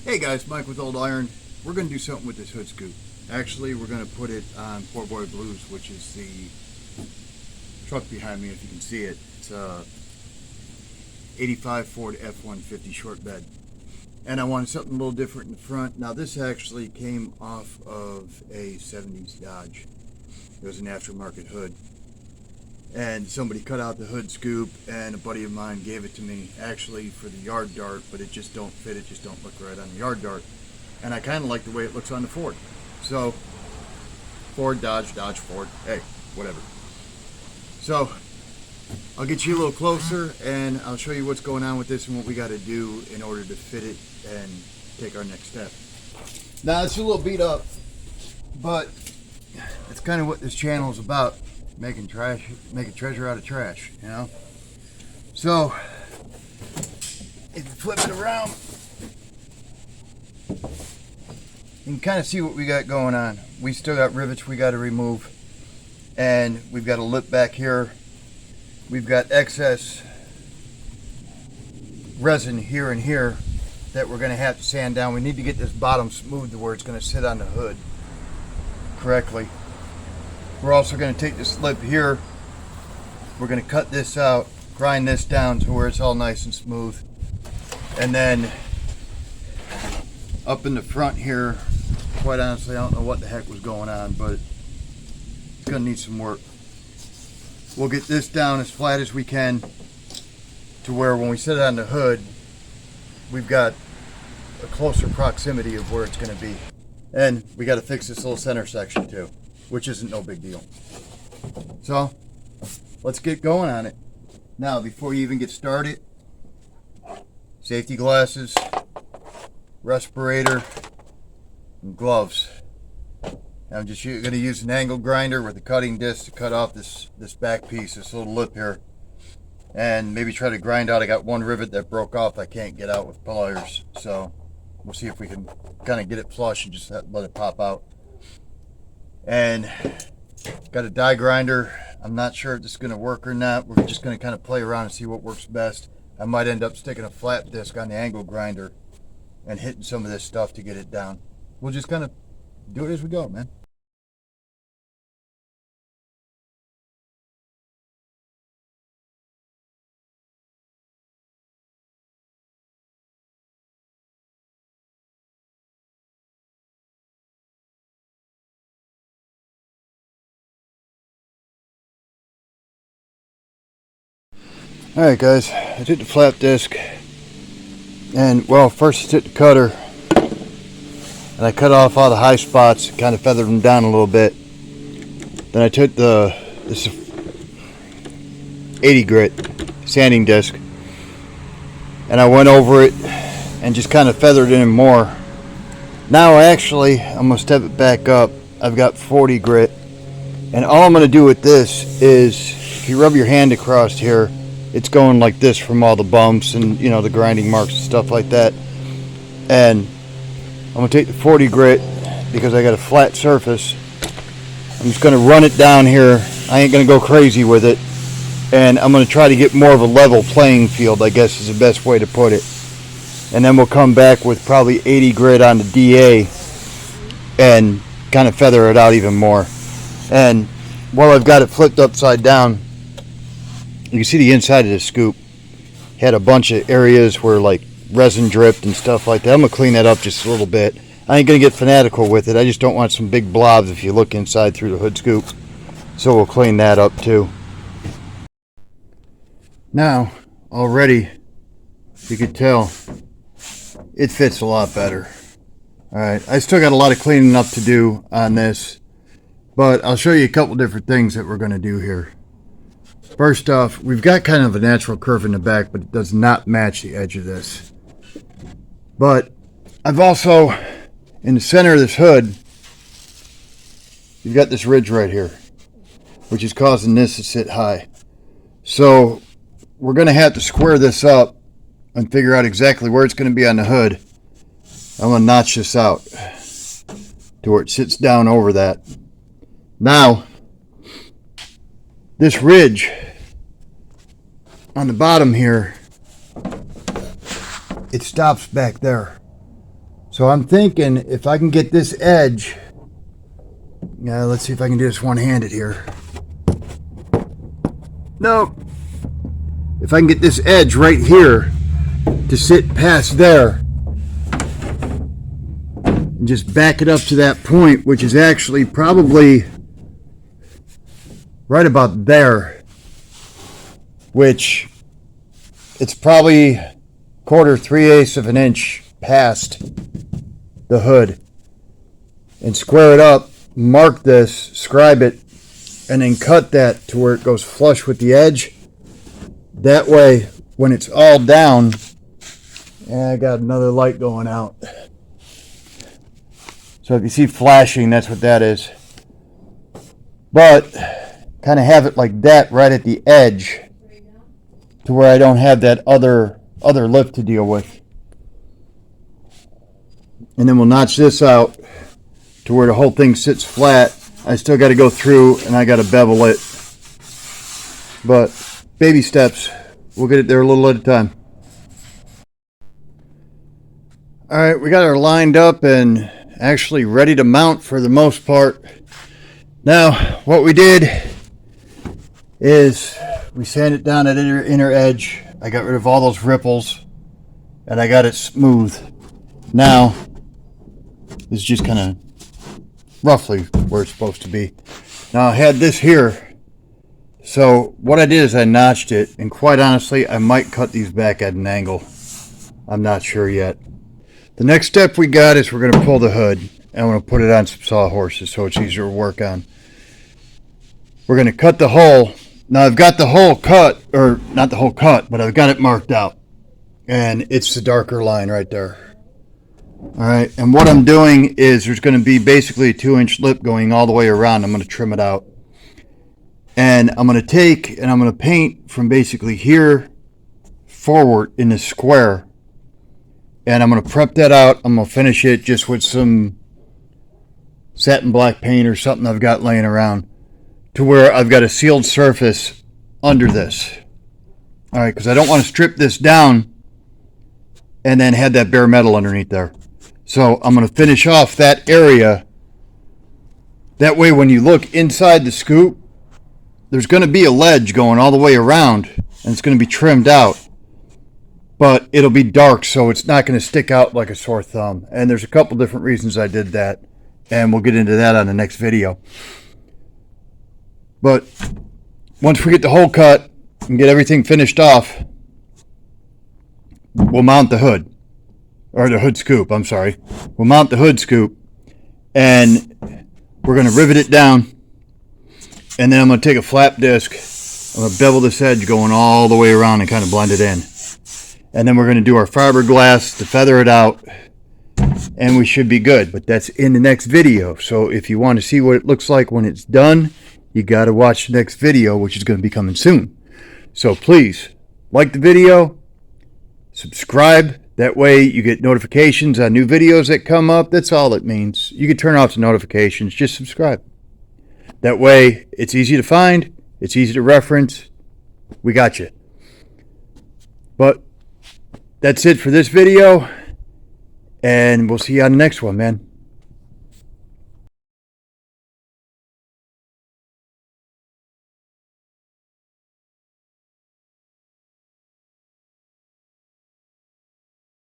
Hey guys, Mike with Old Iron. We're going to do something with this hood scoop. Actually, we're going to put it on Poor Boy Blues, which is the truck behind me, if you can see it. It's a 85 Ford F-150 short bed. And I wanted something a little different in the front. Now this actually came off of a 70s Dodge. It was an aftermarket hood. And somebody cut out the hood scoop, and a buddy of mine gave it to me actually for the yard dart, but it just don't fit, it just don't look right on the yard dart. And I kind of like the way it looks on the Ford. So Ford, Dodge, Dodge, Ford, hey, whatever. So I'll get you a little closer and I'll show you what's going on with this and what we got to do in order to fit it and take our next step. Now it's a little beat up, but that's kind of what this channel is about. Making treasure out of trash, you know. So if you flip it around, you can kind of see what we got going on. We still got rivets we got to remove, and we've got a lip back here. We've got excess resin here and here that we're going to have to sand down. We need to get this bottom smooth to where it's going to sit on the hood correctly. We're also going to take this lip here, we're going to cut this out, grind this down to where it's all nice and smooth, and then up in the front here, quite honestly I don't know what the heck was going on, but it's going to need some work. We'll get this down as flat as we can to where when we sit it on the hood we've got a closer proximity of where it's going to be. And we got to fix this little center section too, which isn't no big deal. So let's get going on it. Now before you even get started, safety glasses, respirator, and gloves. I'm just going to use an angle grinder with a cutting disc to cut off this back piece, this little lip here, and maybe try to grind out. I got one rivet that broke off I can't get out with pliers, so we'll see if we can kind of get it flush and just let it pop out. And got a die grinder. I'm not sure if this is going to work or not. We're just going to kind of play around and see what works best. I might end up sticking a flat disc on the angle grinder and hitting some of this stuff to get it down. We'll just kind of do it as we go, man. Alright guys, I took the flap disc and, well, first I took the cutter and I cut off all the high spots, kind of feathered them down a little bit. Then I took this 80 grit sanding disc and I went over it and just kind of feathered it in more. Now actually, I'm going to step it back up. I've got 40 grit, and all I'm going to do with this is, if you rub your hand across here, it's going like this from all the bumps and, you know, the grinding marks and stuff like that. And I'm going to take the 40 grit because I got a flat surface. I'm just going to run it down here. I ain't going to go crazy with it. And I'm going to try to get more of a level playing field, I guess is the best way to put it. And then we'll come back with probably 80 grit on the DA and kind of feather it out even more. And while I've got it flipped upside down, you can see the inside of the scoop had a bunch of areas where like resin dripped and stuff like that. I'm gonna clean that up just a little bit. I ain't gonna get fanatical with it. I just don't want some big blobs if you look inside through the hood scoop. So we'll clean that up too. Now already you could tell it fits a lot better. Alright, I still got a lot of cleaning up to do on this, but I'll show you a couple different things that we're gonna do here. First off, we've got kind of a natural curve in the back, but it does not match the edge of this. But I've also, in the center of this hood, you've got this ridge right here, which is causing this to sit high. So we're going to have to square this up and figure out exactly where it's going to be on the hood. I'm going to notch this out to where it sits down over that. Now, this ridge on the bottom here, it stops back there. So I'm thinking if I can get this edge, yeah, let's see if I can do this one-handed here. Nope. If I can get this edge right here to sit past there and just back it up to that point, which is actually probably right about there, which it's probably 1/4, 3/8 of an inch past the hood, and square it up, mark this, scribe it, and then cut that to where it goes flush with the edge. That way, when it's all down, I got another light going out. So if you see flashing, that's what that is. But kind of have it like that right at the edge to where I don't have that other lip to deal with. And then we'll notch this out to where the whole thing sits flat. I still got to go through and I got to bevel it. But baby steps. We'll get it there a little at a time. Alright, we got her lined up and actually ready to mount for the most part. Now, what we did is we sanded down that inner edge. I got rid of all those ripples and I got it smooth. Now, it's just kind of roughly where it's supposed to be. Now, I had this here. So what I did is I notched it, and quite honestly, I might cut these back at an angle. I'm not sure yet. The next step we got is we're going to pull the hood, and I'm going to put it on some sawhorses so it's easier to work on. We're going to cut the hole. Now I've got the hole cut, or not the hole cut, but I've got it marked out. And it's the darker line right there. Alright, and what I'm doing is there's going to be basically a 2-inch lip going all the way around. I'm going to trim it out. And I'm going to take and I'm going to paint from basically here forward in the square. And I'm going to prep that out. I'm going to finish it just with some satin black paint or something I've got laying around, to where I've got a sealed surface under this. Alright, because I don't want to strip this down and then have that bare metal underneath there. So I'm going to finish off that area. That way when you look inside the scoop, there's going to be a ledge going all the way around, and it's going to be trimmed out. But it'll be dark, so it's not going to stick out like a sore thumb. And there's a couple different reasons I did that, and we'll get into that on the next video. But once we get the hole cut and get everything finished off, we'll mount the hood. Or the hood scoop, I'm sorry. We'll mount the hood scoop, and we're going to rivet it down. And then I'm going to take a flap disc, I'm going to bevel this edge going all the way around and kind of blend it in. And then we're going to do our fiberglass to feather it out, and we should be good. But that's in the next video. So if you want to see what it looks like when it's done, you got to watch the next video, which is going to be coming soon. So please, like the video, subscribe. That way you get notifications on new videos that come up. That's all it means. You can turn off the notifications. Just subscribe. That way, it's easy to find, it's easy to reference, we got you. But that's it for this video, and we'll see you on the next one, man.